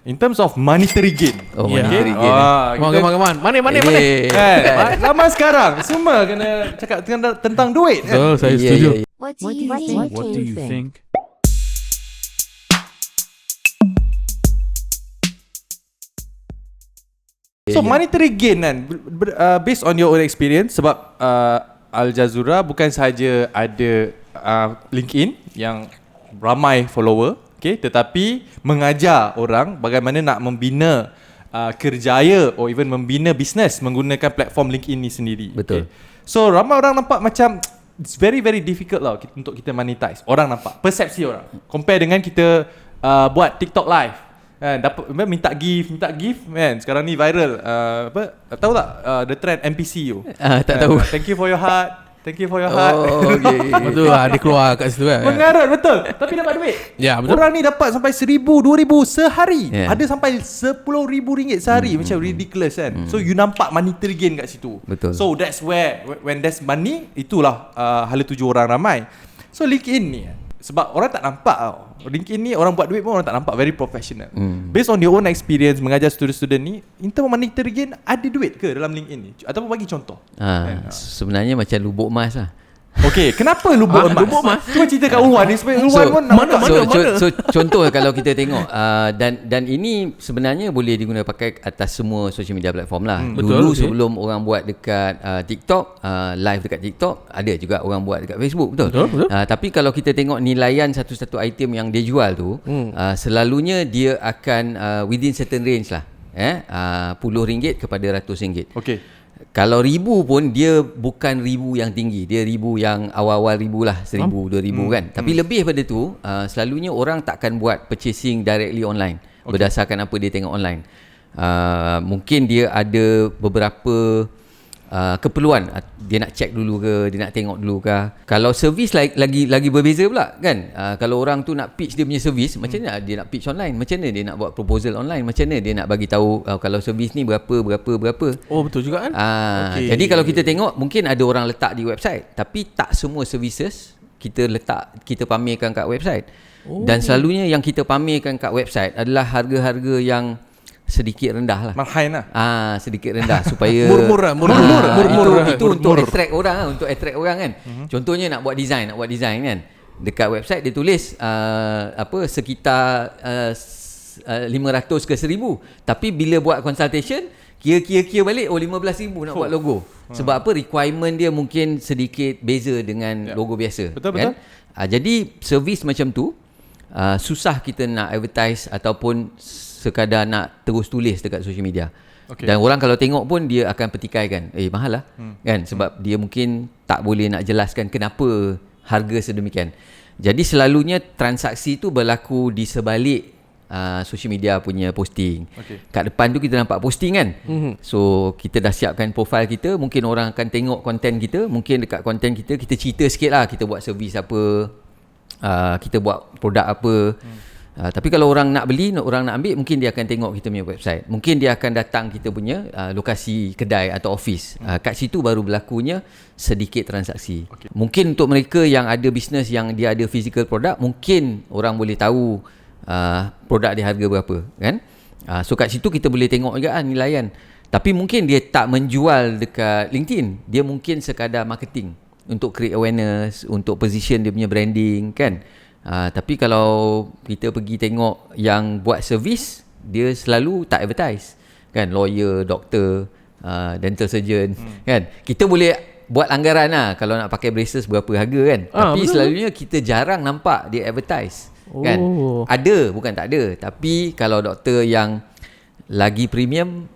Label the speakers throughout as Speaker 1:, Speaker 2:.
Speaker 1: in terms of monetary gain.
Speaker 2: Monetary gain.
Speaker 3: Come on. Mana?
Speaker 1: Lama sekarang semua kena cakap tentang duit kan.
Speaker 3: Betul, saya setuju.
Speaker 4: What do you think?
Speaker 1: So monetary gain kan, based on your own experience, sebab Al Jazura bukan sahaja ada LinkedIn yang ramai follower, okay, tetapi mengajar orang bagaimana nak membina kerjaya or even membina bisnes menggunakan platform LinkedIn ni sendiri.
Speaker 2: Betul.
Speaker 1: Okay. So ramai orang nampak macam it's very difficult lah untuk kita monetize. Orang nampak, persepsi orang. Compare dengan kita buat TikTok live. Kan, dapat minta gift kan. Sekarang ni viral tahu tak the trend NPC tu.
Speaker 2: Tak tahu.
Speaker 1: Thank you for your heart.
Speaker 2: Oh, okay.
Speaker 3: Betul lah, dia keluar kat situ kan.
Speaker 1: Mengarut betul. Tapi dapat duit.
Speaker 3: Ya, betul.
Speaker 1: Orang ni dapat sampai 1,000, 2,000 sehari.
Speaker 2: Yeah.
Speaker 1: Ada sampai RM10,000 sehari. Macam ridiculous kan. So you nampak monetary gain kat situ.
Speaker 2: Betul.
Speaker 1: So that's where when there's money, itulah hala tuju orang ramai. So LinkedIn ni, sebab orang tak nampak tau, LinkedIn ni orang buat duit pun orang tak nampak, very professional. Based on your own experience mengajar student-student ni, in term of monetary gain, ada duit ke dalam LinkedIn ni? Ataupun bagi contoh.
Speaker 2: Sebenarnya macam lubuk emas lah.
Speaker 1: Okay, kenapa lubuk emas?
Speaker 3: Lubuk emas?
Speaker 1: Cuba cerita kat Urwan ni supaya Urwan pun nak
Speaker 3: Mana?
Speaker 2: So contoh kalau kita tengok dan ini sebenarnya boleh digunakan pakai atas semua social media platform lah. Dulu sebelum orang buat dekat TikTok, live dekat TikTok, ada juga orang buat dekat Facebook, betul? Tapi kalau kita tengok nilaian satu-satu item yang dia jual tu, selalunya dia akan within certain range lah. RM10 kepada RM100.
Speaker 1: Okay.
Speaker 2: Kalau ribu pun dia bukan ribu yang tinggi, dia ribu yang awal-awal ribu lah, 1,000, 2,000 kan. Tapi lebih pada tu, selalunya orang takkan buat purchasing directly online, berdasarkan apa dia tengok online. Mungkin dia ada beberapa keperluan, dia nak check dulu ke, dia nak tengok dulu ke. Kalau servis lagi berbeza pula kan. Kalau orang tu nak pitch dia punya servis, macam mana dia nak pitch online, macam mana dia nak buat proposal online, macam mana dia nak bagi tahu kalau servis ni berapa.
Speaker 3: Oh, betul juga kan.
Speaker 2: Jadi kalau kita tengok, mungkin ada orang letak di website, tapi tak semua services kita pamerkan kat website. Dan selalunya yang kita pamerkan kat website adalah harga-harga yang sedikit rendah lah.
Speaker 1: Marhain lah.
Speaker 2: Sedikit rendah supaya
Speaker 3: murmur.
Speaker 2: Itu untuk attract orang lah, untuk attract orang kan. Contohnya nak buat design kan. Dekat website dia tulis sekitar 500 ke 1,000. Tapi bila buat consultation, kira balik RM15,000 nak buat logo. Sebab apa? Requirement dia mungkin sedikit beza dengan logo biasa.
Speaker 1: Betul.
Speaker 2: Kan? Jadi servis macam tu susah kita nak advertise ataupun sekadar nak terus tulis dekat social media. Dan orang kalau tengok pun dia akan petikaikan, mahal lah kan, sebab dia mungkin tak boleh nak jelaskan kenapa harga sedemikian. Jadi selalunya transaksi tu berlaku di sebalik social media punya posting. Kat depan tu kita nampak posting kan. So kita dah siapkan profile kita, mungkin orang akan tengok konten kita, mungkin dekat konten kita cerita sikit lah, kita buat servis apa, kita buat produk apa. Tapi kalau orang nak beli, orang nak ambil, mungkin dia akan tengok kita punya website. Mungkin dia akan datang kita punya lokasi kedai atau office. Kat situ baru berlakunya sedikit transaksi. Mungkin untuk mereka yang ada bisnes yang dia ada physical product, mungkin orang boleh tahu produk dia harga berapa kan. So kat situ kita boleh tengok juga nilaian. Tapi mungkin dia tak menjual dekat LinkedIn. Dia mungkin sekadar marketing untuk create awareness, untuk position dia punya branding kan. Tapi kalau kita pergi tengok yang buat servis, dia selalu tak advertise kan. Lawyer, doktor, dental surgeon kan. Kita boleh buat anggaran lah kalau nak pakai braces berapa harga kan. Tapi betul. Selalunya kita jarang nampak dia advertise kan. Ada, bukan tak ada. Tapi kalau doktor yang lagi premium,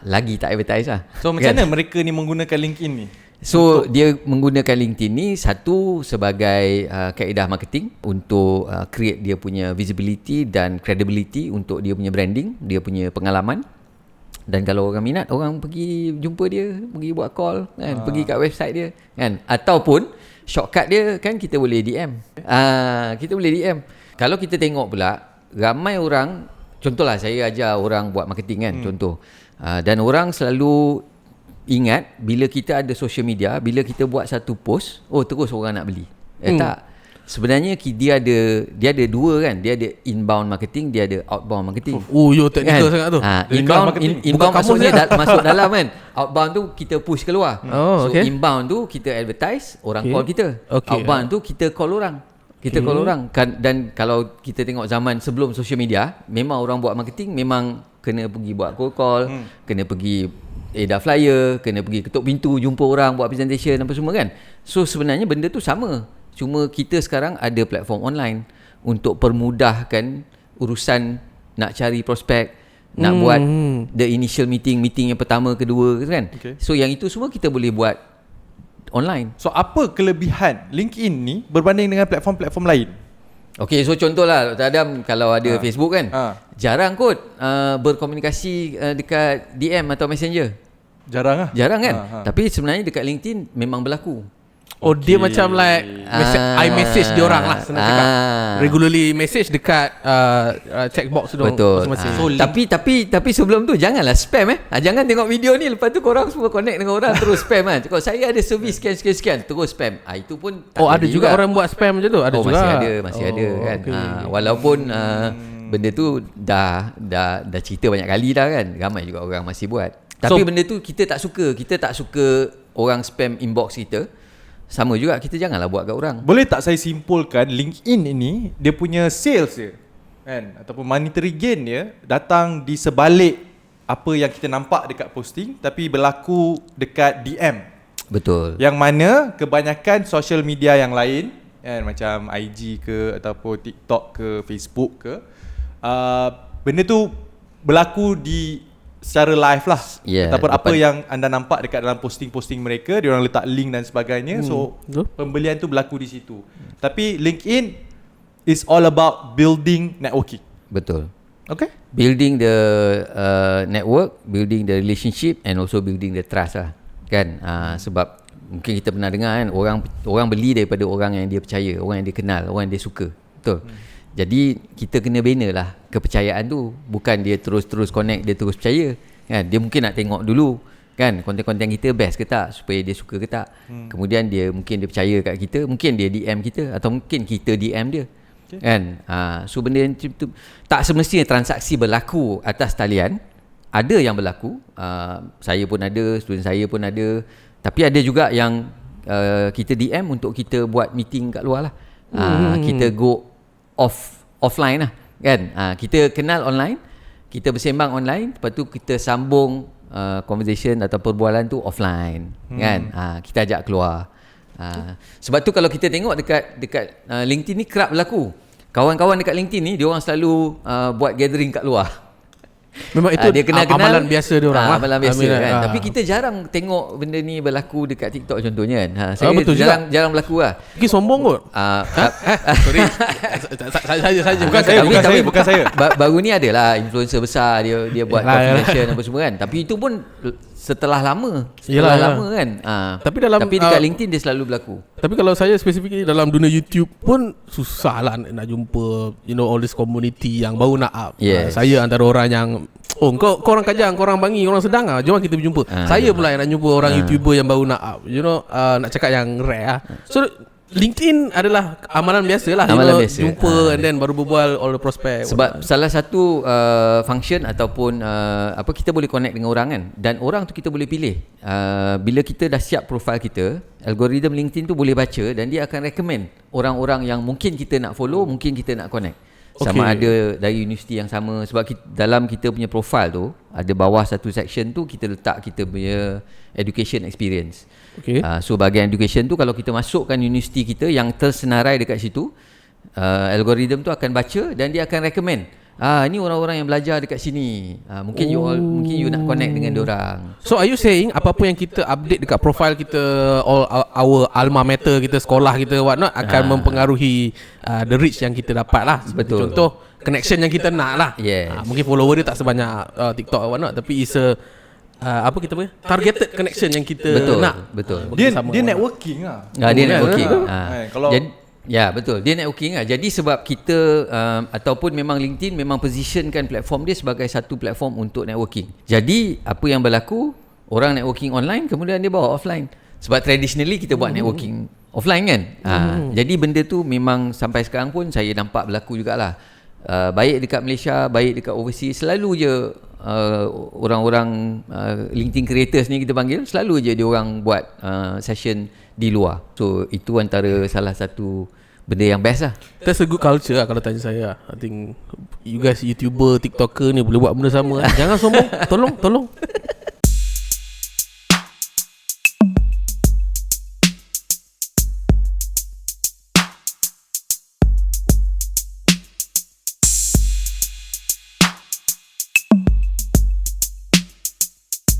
Speaker 2: lagi tak advertise lah.
Speaker 1: So macam mana mereka ni menggunakan LinkedIn ni?
Speaker 2: So dia menggunakan LinkedIn ni satu sebagai kaedah marketing untuk create dia punya visibility dan credibility untuk dia punya branding, dia punya pengalaman. Dan kalau orang minat, orang pergi jumpa dia, pergi buat call kan, pergi kat website dia kan. Ataupun shortcut dia kan, kita boleh DM. Kita boleh DM. Kalau kita tengok pula, ramai orang, contohlah saya ajar orang buat marketing kan, contoh. Dan orang selalu ingat bila kita ada social media, bila kita buat satu post, terus orang nak beli. Tak. Sebenarnya dia ada dua kan. Dia ada inbound marketing, dia ada outbound marketing.
Speaker 3: Oh, yo technical sangat tu.
Speaker 2: Inbound maksudnya masuk dalam kan. Outbound tu kita push keluar.
Speaker 3: Oh, okay.
Speaker 2: So inbound tu kita advertise, orang call kita. Outbound tu kita call orang. Call orang kan. Dan kalau kita tengok zaman sebelum social media, memang orang buat marketing memang kena pergi buat cold call, kena pergi edar flyer, kena pergi ketuk pintu, jumpa orang, buat presentation apa semua kan. So sebenarnya benda tu sama. Cuma kita sekarang ada platform online untuk permudahkan urusan nak cari prospek, nak buat the initial meeting yang pertama, kedua kan. So yang itu semua kita boleh buat online.
Speaker 1: So apa kelebihan LinkedIn ni berbanding dengan platform-platform lain?
Speaker 2: Okay, so contohlah Dr. Adam, kalau ada Facebook kan, jarang kot berkomunikasi dekat DM atau Messenger.
Speaker 1: Jarang
Speaker 2: kan. Tapi sebenarnya dekat LinkedIn memang berlaku.
Speaker 3: Oh, dia macam like I message dia orang lah, senang cakap. Regularly message dekat checkbox tu.
Speaker 2: Betul.
Speaker 3: So,
Speaker 2: tapi sebelum tu janganlah spam jangan tengok video ni lepas tu korang semua connect dengan orang terus spam kan. Kalau saya ada servis sekian terus spam. Itu pun
Speaker 3: ada juga orang buat spam macam tu. Ada juga.
Speaker 2: Masih ada kan. Walaupun benda tu dah cerita banyak kali dah kan. Ramai juga orang masih buat. Tapi benda tu kita tak suka. Kita tak suka orang spam inbox kita. Sama juga, kita janganlah buat kat orang.
Speaker 1: Boleh tak saya simpulkan LinkedIn ini dia punya sales dia kan, ataupun monetary gain dia datang di sebalik apa yang kita nampak dekat posting tapi berlaku dekat DM.
Speaker 2: Betul.
Speaker 1: Yang mana kebanyakan social media yang lain kan, macam IG ke ataupun TikTok ke Facebook ke, benda tu berlaku di secara live lah, ataupun apa yang anda nampak dekat dalam posting-posting mereka, diorang letak link dan sebagainya. So pembelian tu berlaku di situ. Tapi LinkedIn is all about building networking.
Speaker 2: Betul.
Speaker 1: Okay.
Speaker 2: Building the network, building the relationship and also building the trust lah kan. Sebab mungkin kita pernah dengar kan, orang beli daripada orang yang dia percaya, orang yang dia kenal, orang yang dia suka. Betul. Jadi kita kena bina lah kepercayaan tu. Bukan dia terus connect, dia terus percaya kan. Dia mungkin nak tengok dulu kan, konten-konten kita best ke tak, supaya dia suka ke tak. Kemudian dia percaya kat kita, mungkin dia DM kita atau mungkin kita DM dia kan. So benda yang tu tak semestinya transaksi berlaku atas talian. Ada yang berlaku, saya pun ada, student saya pun ada. Tapi ada juga yang kita DM untuk kita buat meeting kat luar lah. Kita go offline lah kan. Kita kenal online, kita bersembang online, lepas tu kita sambung conversation atau perbualan tu offline kan. Kita ajak keluar. Sebab tu kalau kita tengok dekat LinkedIn ni kerap berlaku. Kawan-kawan dekat LinkedIn ni dia orang selalu buat gathering kat luar.
Speaker 3: Memang itu
Speaker 2: dia kenal
Speaker 3: amalan biasa dia orang lah.
Speaker 2: Amalan biasa kan. Tapi kita jarang tengok benda ni berlaku dekat TikTok contohnya kan. Saya
Speaker 3: betul
Speaker 2: jarang berlaku lah.
Speaker 3: Mungkin sombong kot. Sorry. Saja.
Speaker 1: Bukan saya.
Speaker 2: Baru ni adalah influencer besar dia buat confirmation apa semua kan. Tapi itu pun setelah lama kan. Tapi dekat LinkedIn dia selalu berlaku.
Speaker 3: Tapi kalau saya spesifik dalam dunia YouTube pun susah lah nak jumpa all this community yang baru nak up. Saya antara orang yang kau orang Kajang, kau orang Bangi, orang Sedang jom kita berjumpa. Saya pula yang nak jumpa orang YouTuber yang baru nak up. Nak cakap yang rare lah. So LinkedIn adalah amalan biasa lah.
Speaker 2: Biasa.
Speaker 3: Jumpa and then baru berbual all the prospect.
Speaker 2: Sebab salah satu function ataupun kita boleh connect dengan orang kan. Dan orang tu kita boleh pilih. Bila kita dah siap profile kita, algoritma LinkedIn tu boleh baca dan dia akan recommend orang-orang yang mungkin kita nak follow, mungkin kita nak connect. Sama ada dari universiti yang sama. Sebab dalam kita punya profile tu, ada bawah satu section tu kita letak kita punya education experience. So bahagian education tu kalau kita masukkan universiti kita yang tersenarai dekat situ, algoritma tu akan baca dan dia akan recommend ini orang-orang yang belajar dekat sini. Mungkin you nak connect dengan diorang.
Speaker 3: So are you saying apa-apa yang kita update dekat profile kita, all our alma mater kita, sekolah kita, whatnot, akan mempengaruhi the reach yang kita dapat lah.
Speaker 2: Betul.
Speaker 3: Contoh connection yang kita nak lah. Mungkin follower dia tak sebanyak TikTok or whatnot, tapi is a targeted connection yang kita nak.
Speaker 2: Betul.
Speaker 1: Dia networking lah.
Speaker 2: Dia networking.
Speaker 1: Kalau
Speaker 2: ya betul, dia networking lah. Jadi sebab kita ataupun memang LinkedIn memang positionkan platform dia sebagai satu platform untuk networking. Jadi apa yang berlaku, orang networking online kemudian dia bawa offline. Sebab traditionally kita buat networking offline kan. Jadi benda tu memang sampai sekarang pun saya nampak berlaku jugalah. Baik dekat Malaysia, baik dekat overseas, selalu je orang-orang LinkedIn creators ni kita panggil, selalu je dia orang buat session di luar. So itu antara salah satu benda yang best lah.
Speaker 3: That's a good culture lah kalau tanya saya. I think you guys YouTuber, TikToker ni boleh buat benda sama. Jangan sombong. Tolong